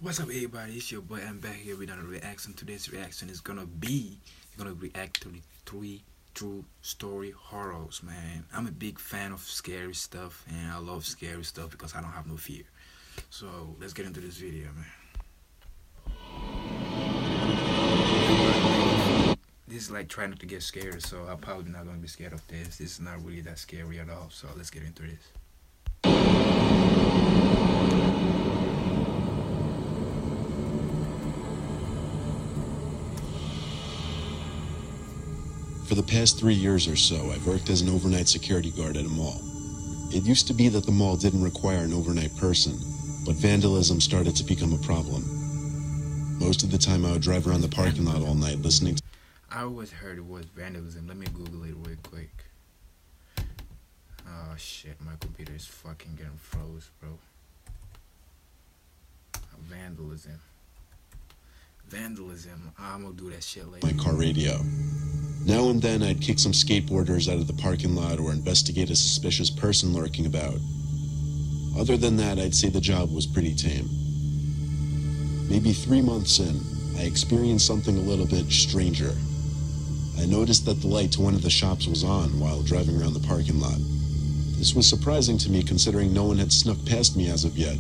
What's up, everybody? It's your boy. I'm back here with another reaction. Today's reaction is gonna react to the three true story horrors. Man, I'm a big fan of scary stuff, and I love scary stuff because I don't have no fear. So let's get into this video, man. This is like trying not to get scared, so I'm probably not gonna be scared of this. This is not really that scary at all. So let's get into this. For the past 3 years or so, I've worked as an overnight security guard at a mall. It used to be that the mall didn't require an overnight person, but vandalism started to become a problem. Most of the time I would drive around the parking lot all night listening to I always heard it was vandalism. Let me Google it real quick. Oh shit, my computer is fucking getting froze, bro. Vandalism. Vandalism. I'm gonna do that shit later. my car radio. Now and then I'd kick some skateboarders out of the parking lot or investigate a suspicious person lurking about. Other than that, I'd say the job was pretty tame. Maybe 3 months in, I experienced something a little bit stranger. I noticed that the light to one of the shops was on while driving around the parking lot. This was surprising to me considering no one had snuck past me as of yet.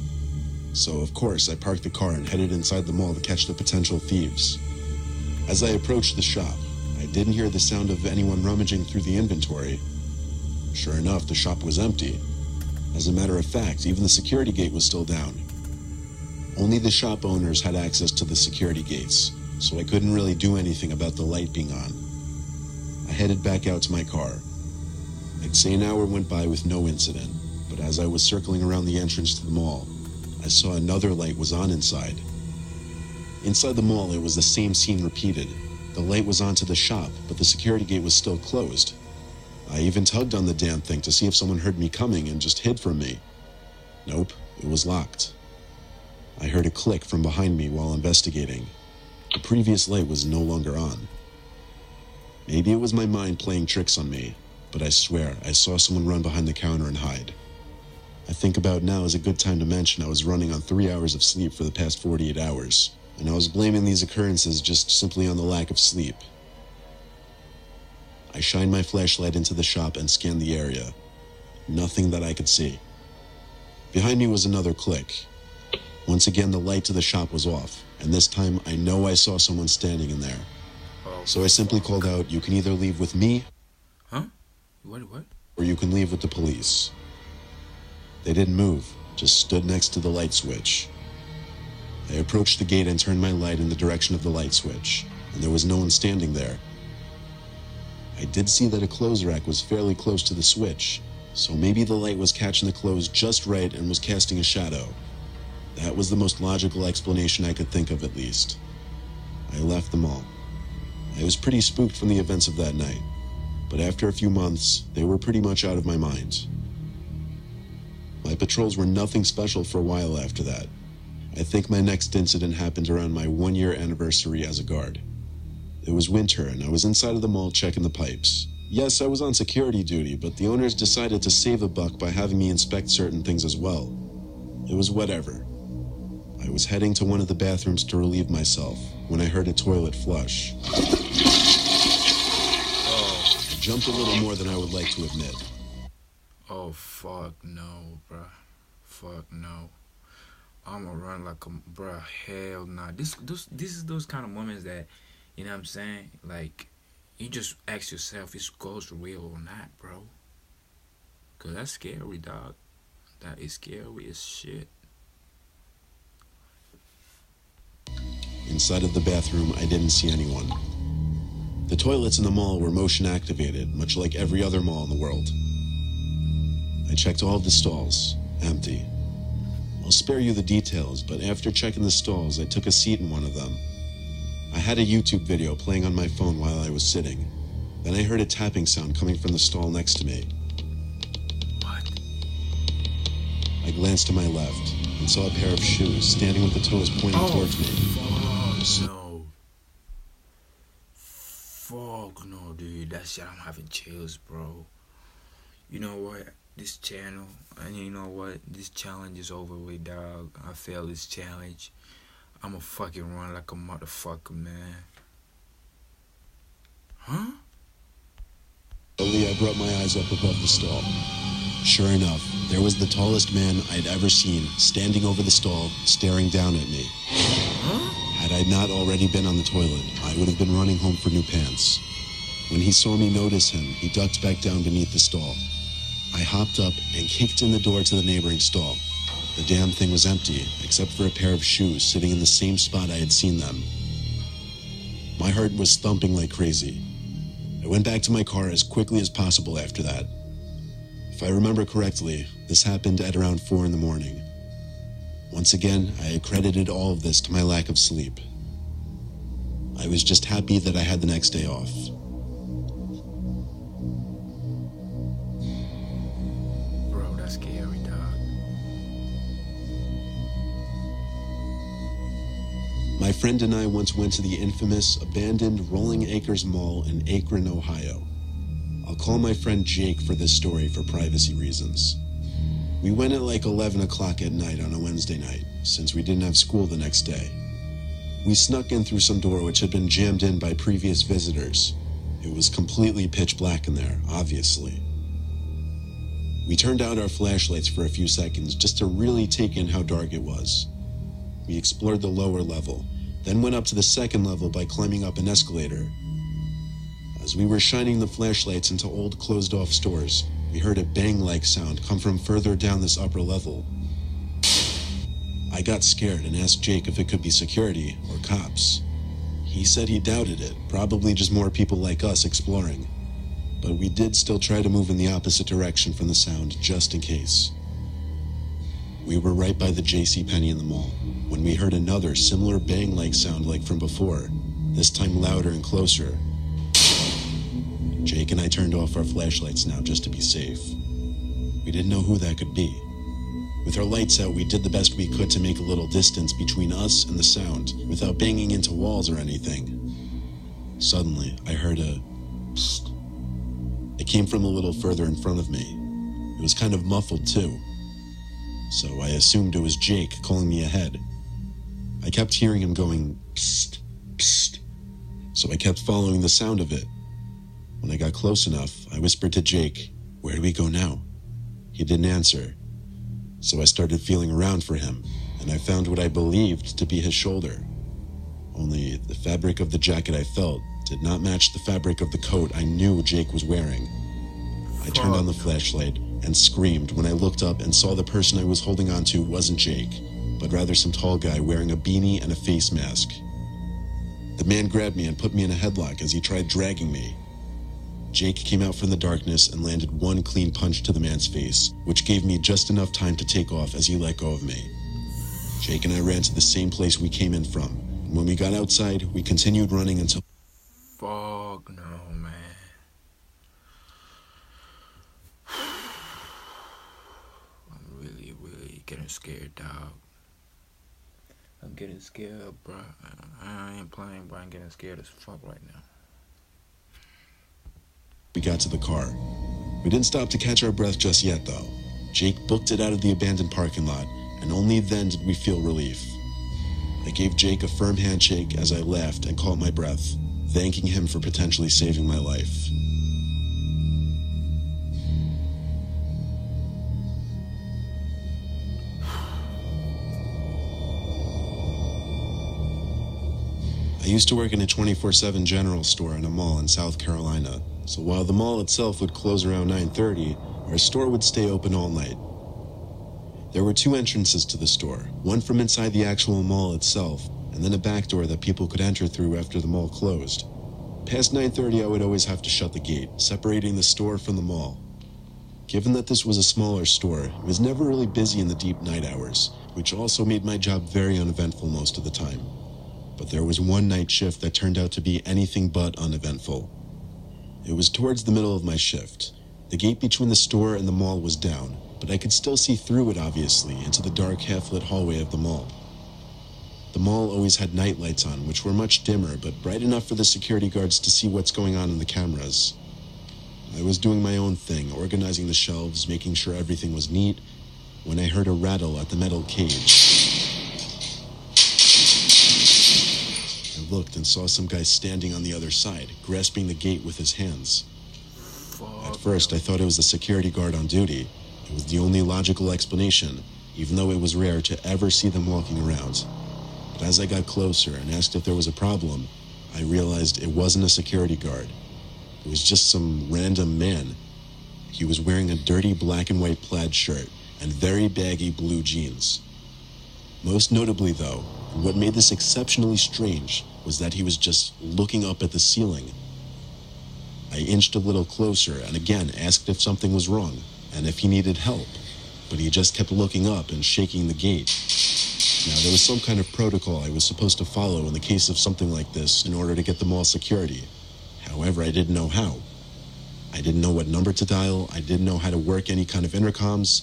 So, of course, I parked the car and headed inside the mall to catch the potential thieves. As I approached the shop, I didn't hear the sound of anyone rummaging through the inventory. Sure enough, the shop was empty. As a matter of fact, even the security gate was still down. Only the shop owners had access to the security gates, so I couldn't really do anything about the light being on. I headed back out to my car. I'd say an hour went by with no incident, but as I was circling around the entrance to the mall, I saw another light was on inside. Inside the mall, it was the same scene repeated. The light was onto the shop, but the security gate was still closed. I even tugged on the damn thing to see if someone heard me coming and just hid from me. Nope, it was locked. I heard a click from behind me while investigating. The previous light was no longer on. Maybe it was my mind playing tricks on me, but I swear I saw someone run behind the counter and hide. I think about now is a good time to mention I was running on 3 hours of sleep for the past 48 hours, and I was blaming these occurrences just simply on the lack of sleep. I shined my flashlight into the shop and scanned the area. Nothing that I could see. Behind me was another click. Once again, the light to the shop was off, and this time I know I saw someone standing in there. Oh, So I simply called out, "You can either leave with me, huh? What? or you can leave with the police." They didn't move, just stood next to the light switch. I approached the gate and turned my light in the direction of the light switch, and there was no one standing there. I did see that a clothes rack was fairly close to the switch, so maybe the light was catching the clothes just right and was casting a shadow. That was the most logical explanation I could think of, at least. I left the mall. I was pretty spooked from the events of that night, but after a few months, they were pretty much out of my mind. My patrols were nothing special for a while after that. I think my next incident happened around my 1-year anniversary as a guard. It was winter and I was inside of the mall checking the pipes. Yes, I was on security duty, but the owners decided to save a buck by having me inspect certain things as well. It was whatever. I was heading to one of the bathrooms to relieve myself when I heard a toilet flush. I jumped a little more than I would like to admit. Oh fuck no, bruh. Fuck no. I'ma run like a bruh. Hell nah. This is those kind of moments that, you know what I'm saying? Like, you just ask yourself, is ghost real or not, bro? Cause that's scary, dog. That is scary as shit. Inside of the bathroom, I didn't see anyone. The toilets in the mall were motion activated, much like every other mall in the world. I checked all of the stalls, empty. I'll spare you the details, but after checking the stalls, I took a seat in one of them. I had a YouTube video playing on my phone while I was sitting. Then I heard a tapping sound coming from the stall next to me. What? I glanced to my left and saw a pair of shoes standing with the toes pointing towards me. Fuck no. Fuck no, dude. That shit, I'm having chills, bro. You know what? This channel, and you know what? This challenge is over with, dog. I failed this challenge. I'ma fucking run like a motherfucker, man. Huh? Slowly, I brought my eyes up above the stall. Sure enough, there was the tallest man I'd ever seen, standing over the stall, staring down at me. Huh? Had I not already been on the toilet, I would have been running home for new pants. When he saw me notice him, he ducked back down beneath the stall. I hopped up and kicked in the door to the neighboring stall. The damn thing was empty, except for a pair of shoes sitting in the same spot I had seen them. My heart was thumping like crazy. I went back to my car as quickly as possible after that. If I remember correctly, this happened at around 4 in the morning. Once again, I accredited all of this to my lack of sleep. I was just happy that I had the next day off. Bro, that's scary, dog. My friend and I once went to the infamous abandoned Rolling Acres Mall in Akron, Ohio. I'll call my friend Jake for this story for privacy reasons. We went at like 11 o'clock at night on a Wednesday night, since we didn't have school the next day. We snuck in through some door which had been jammed in by previous visitors. It was completely pitch black in there, obviously. We turned out our flashlights for a few seconds just to really take in how dark it was. We explored the lower level, then went up to the second level by climbing up an escalator. As we were shining the flashlights into old closed-off stores, we heard a bang-like sound come from further down this upper level. I got scared and asked Jake if it could be security or cops. He said he doubted it, probably just more people like us exploring. But we did still try to move in the opposite direction from the sound, just in case. We were right by the JCPenney in the mall, when we heard another similar bang-like sound like from before, this time louder and closer. Jake and I turned off our flashlights now just to be safe. We didn't know who that could be. With our lights out, we did the best we could to make a little distance between us and the sound, without banging into walls or anything. Suddenly, I heard a psst. It came from a little further in front of me. It was kind of muffled too. So I assumed it was Jake calling me ahead. I kept hearing him going psst, psst. So I kept following the sound of it. When I got close enough, I whispered to Jake, "Where do we go now?" He didn't answer. So I started feeling around for him, and I found what I believed to be his shoulder. Only the fabric of the jacket I felt did not match the fabric of the coat I knew Jake was wearing. I turned on the flashlight and screamed when I looked up and saw the person I was holding on to wasn't Jake, but rather some tall guy wearing a beanie and a face mask. The man grabbed me and put me in a headlock as he tried dragging me. Jake came out from the darkness and landed one clean punch to the man's face, which gave me just enough time to take off as he let go of me. Jake and I ran to the same place we came in from, and when we got outside, we continued running until... Fuck no, man. I'm really getting scared, dog. I'm getting scared, bro. I ain't playing, but I'm getting scared as fuck right now. We got to the car. We didn't stop to catch our breath just yet, though. Jake booked it out of the abandoned parking lot, and only then did we feel relief. I gave Jake a firm handshake as I laughed and caught my breath, thanking him for potentially saving my life. I used to work in a 24/7 general store in a mall in South Carolina. So while the mall itself would close around 9:30, our store would stay open all night. There were two entrances to the store, one from inside the actual mall itself, and then a back door that people could enter through after the mall closed. Past 9:30, I would always have to shut the gate, separating the store from the mall. Given that this was a smaller store, it was never really busy in the deep night hours, which also made my job very uneventful most of the time. But there was one night shift that turned out to be anything but uneventful. It was towards the middle of my shift. The gate between the store and the mall was down, but I could still see through it, obviously, into the dark half-lit hallway of the mall. The mall always had night lights on, which were much dimmer, but bright enough for the security guards to see what's going on in the cameras. I was doing my own thing, organizing the shelves, making sure everything was neat, when I heard a rattle at the metal cage. looked and saw some guy standing on the other side, grasping the gate with his hands. At first, I thought it was the security guard on duty. It was the only logical explanation, even though it was rare to ever see them walking around. But as I got closer and asked if there was a problem, I realized it wasn't a security guard. It was just some random man. He was wearing a dirty black and white plaid shirt and very baggy blue jeans. Most notably, though, and what made this exceptionally strange, was that he was just looking up at the ceiling. I inched a little closer and again asked if something was wrong and if he needed help, but he just kept looking up and shaking the gate. Now, there was some kind of protocol I was supposed to follow in the case of something like this in order to get the mall security. However, I didn't know how. I didn't know what number to dial, I didn't know how to work any kind of intercoms,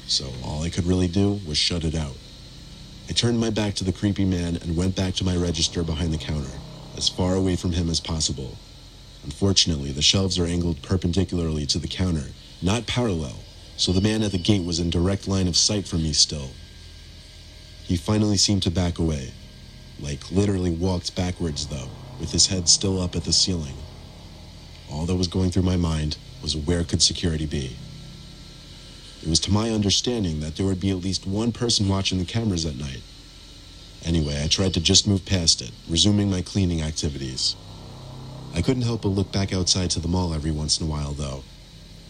so all I could really do was shut it out. I turned my back to the creepy man and went back to my register behind the counter, as far away from him as possible. Unfortunately, the shelves are angled perpendicularly to the counter, not parallel, so the man at the gate was in direct line of sight from me still. He finally seemed to back away, like literally walked backwards though, with his head still up at the ceiling. All that was going through my mind was where could security be? It was to my understanding that there would be at least one person watching the cameras at night. Anyway, I tried to just move past it, resuming my cleaning activities. I couldn't help but look back outside to the mall every once in a while, though.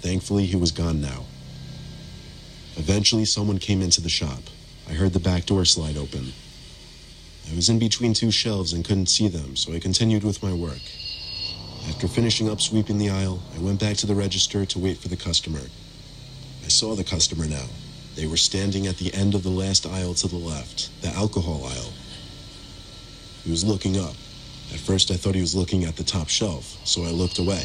Thankfully, he was gone now. Eventually, someone came into the shop. I heard the back door slide open. I was in between two shelves and couldn't see them, so I continued with my work. After finishing up sweeping the aisle, I went back to the register to wait for the customer. I saw the customer now. They were standing at the end of the last aisle to the left, the alcohol aisle. He was looking up. At first I thought he was looking at the top shelf, so I looked away.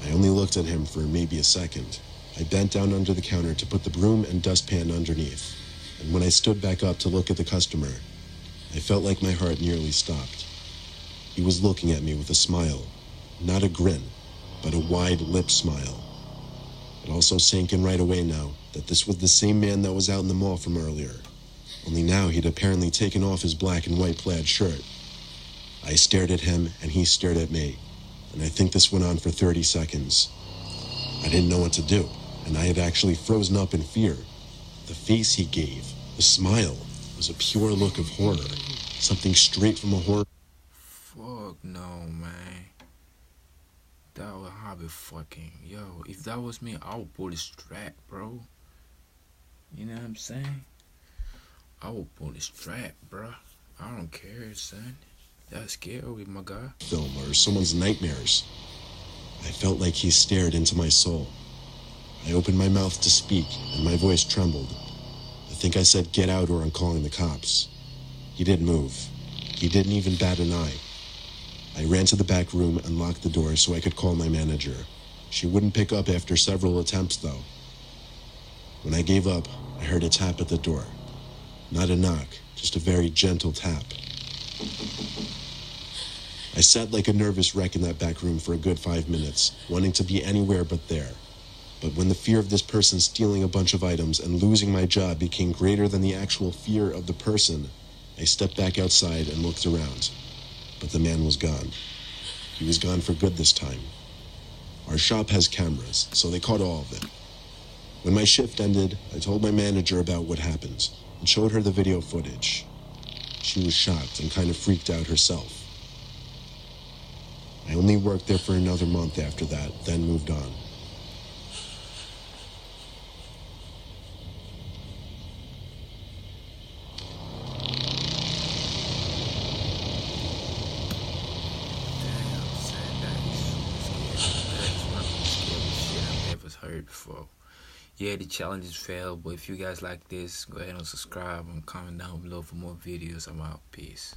I only looked at him for maybe a second. I bent down under the counter to put the broom and dustpan underneath, and when I stood back up to look at the customer, I felt like my heart nearly stopped. He was looking at me with a smile, not a grin, but a wide lip smile. It also sank in right away now that this was the same man that was out in the mall from earlier, only now he'd apparently taken off his black and white plaid shirt. I stared at him and he stared at me, and I think this went on for 30 seconds. I didn't know what to do, and I had actually frozen up in fear. The face he gave, the smile, was a pure look of horror, something straight from a horror. Fuck no, man. That would be fucking, yo, if that was me, I would pull the strap, bro. You know what I'm saying? I would pull the strap, bro. I don't care, son. That's scary, my guy. Film or someone's nightmares. I felt like he stared into my soul. I opened my mouth to speak, and my voice trembled. I think I said, "Get out or I'm calling the cops." He didn't move. He didn't even bat an eye. I ran to the back room and locked the door so I could call my manager. She wouldn't pick up after several attempts, though. When I gave up, I heard a tap at the door. Not a knock, just a very gentle tap. I sat like a nervous wreck in that back room for a good 5 minutes, wanting to be anywhere but there. But when the fear of this person stealing a bunch of items and losing my job became greater than the actual fear of the person, I stepped back outside and looked around. But the man was gone. He was gone for good this time. Our shop has cameras, so they caught all of it. When my shift ended, I told my manager about what happened and showed her the video footage. She was shocked and kind of freaked out herself. I only worked there for another month after that, then moved on. Heard before. Yeah, the challenges failed, but if you guys like this, go ahead and subscribe and comment down below for more videos. I'm out. Peace.